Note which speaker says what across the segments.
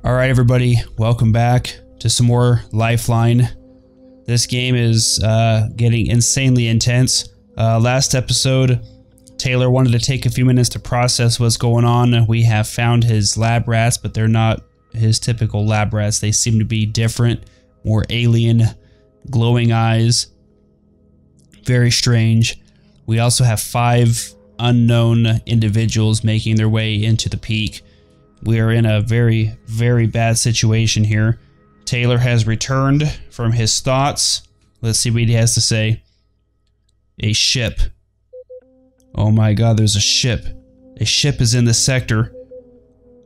Speaker 1: Alright everybody, welcome back to some more Lifeline. This game is getting insanely intense. Last episode, Taylor wanted to take a few minutes to process what's going on. We have found his lab rats, but they're not his typical lab rats. They seem to be different, more alien, glowing eyes. Very strange. We also have 5 unknown individuals making their way into the peak. We are in a very, very bad situation here. Taylor has returned from his thoughts. Let's see what he has to say. A ship. Oh my god, there's a ship. A ship is in the sector.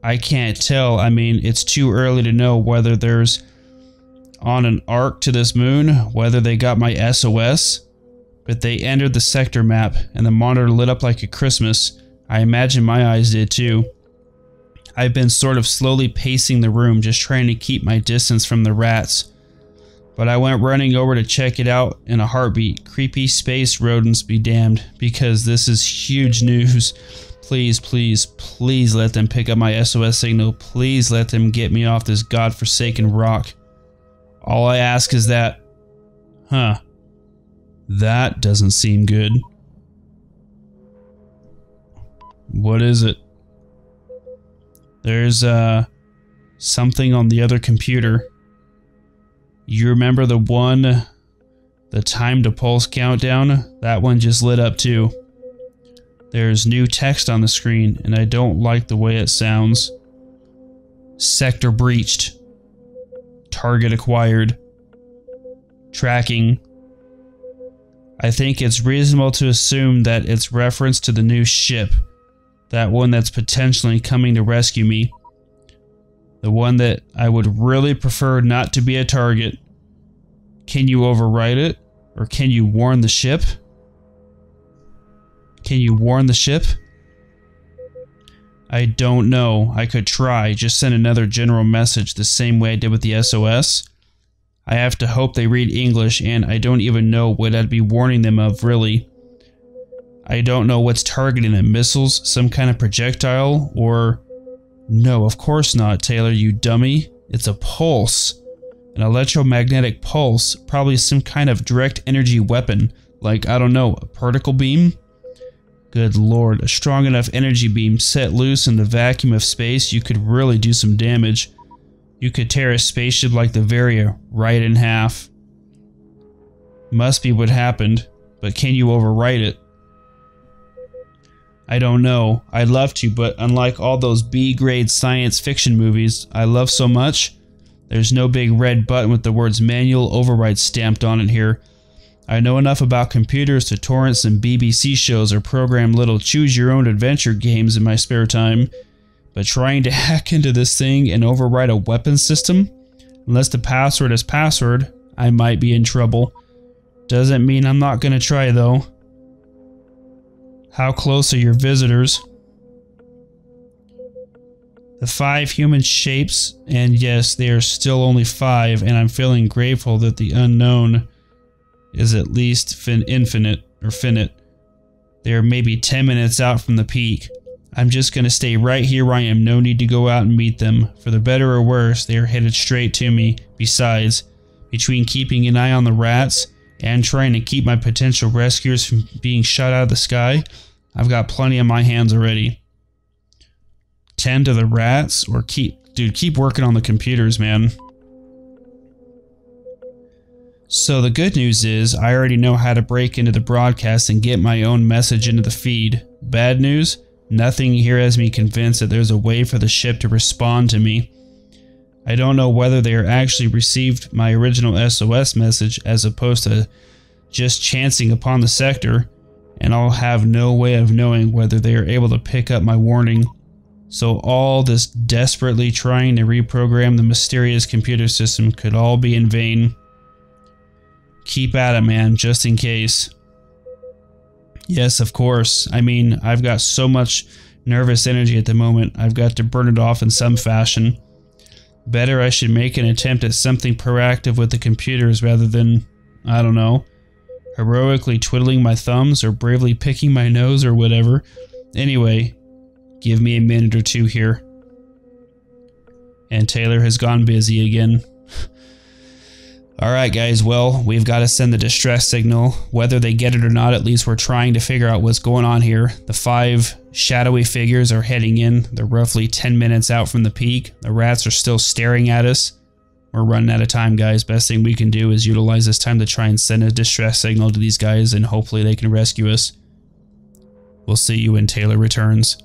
Speaker 1: I can't tell. I mean, it's too early to know whether there's on an arc to this moon, whether they got my SOS. But they entered the sector map and the monitor lit up like a Christmas. I imagine my eyes did too. I've been sort of slowly pacing the room, just trying to keep my distance from the rats. But I went running over to check it out in a heartbeat. Creepy space rodents be damned, because this is huge news. Please, please, please let them pick up my SOS signal. Please let them get me off this godforsaken rock. All I ask is that. Huh. That doesn't seem good. What is it? There's something on the other computer. You remember the one, the time to pulse countdown? That one just lit up too. There's new text on the screen and I don't like the way it sounds. Sector breached. Target acquired. Tracking. I think it's reasonable to assume that it's reference to the new ship. That one that's potentially coming to rescue me. The one that I would really prefer not to be a target. Can you override it? Or can you warn the ship? Can you warn the ship? I don't know. I could try. Just send another general message the same way I did with the SOS. I have to hope they read English, and I don't even know what I'd be warning them of, really. I don't know what's targeting them. Missiles? Some kind of projectile? Or... No, of course not, Taylor, you dummy. It's a pulse. An electromagnetic pulse. Probably some kind of direct energy weapon. Like, I don't know, a particle beam? Good lord, a strong enough energy beam set loose in the vacuum of space, you could really do some damage. You could tear a spaceship like the Varia right in half. Must be what happened, but can you overwrite it? I don't know. I'd love to, but unlike all those B-grade science fiction movies I love so much, there's no big red button with the words manual override stamped on it here. I know enough about computers to torrent some BBC shows or program little choose-your-own-adventure games in my spare time, but trying to hack into this thing and override a weapon system? Unless the password is password, I might be in trouble. Doesn't mean I'm not gonna try though. How close are your visitors? The 5 human shapes, and yes, they are still only 5, and I'm feeling grateful that the unknown is at least infinite, or finite. They are maybe 10 minutes out from the peak. I'm just gonna stay right here where I am, no need to go out and meet them. For the better or worse, they are headed straight to me. Besides, between keeping an eye on the rats and trying to keep my potential rescuers from being shot out of the sky, I've got plenty on my hands already. Tend to the rats or keep working on the computers, man. So the good news is I already know how to break into the broadcast and get my own message into the feed. Bad news? Nothing here has me convinced that there's a way for the ship to respond to me. I don't know whether they are actually received my original SOS message as opposed to just chancing upon the sector, and I'll have no way of knowing whether they are able to pick up my warning. So all this desperately trying to reprogram the mysterious computer system could all be in vain. Keep at it, man, just in case. Yes, of course. I mean, I've got so much nervous energy at the moment, I've got to burn it off in some fashion. Better I should make an attempt at something proactive with the computers rather than, I don't know, heroically twiddling my thumbs or bravely picking my nose or whatever. Anyway, give me a minute or two here. And Taylor has gone busy again. Alright guys, well, we've got to send the distress signal. Whether they get it or not, at least we're trying to figure out what's going on here. The 5 shadowy figures are heading in. They're roughly 10 minutes out from the peak. The rats are still staring at us. We're running out of time, guys. Best thing we can do is utilize this time to try and send a distress signal to these guys, and hopefully they can rescue us. We'll see you when Taylor returns.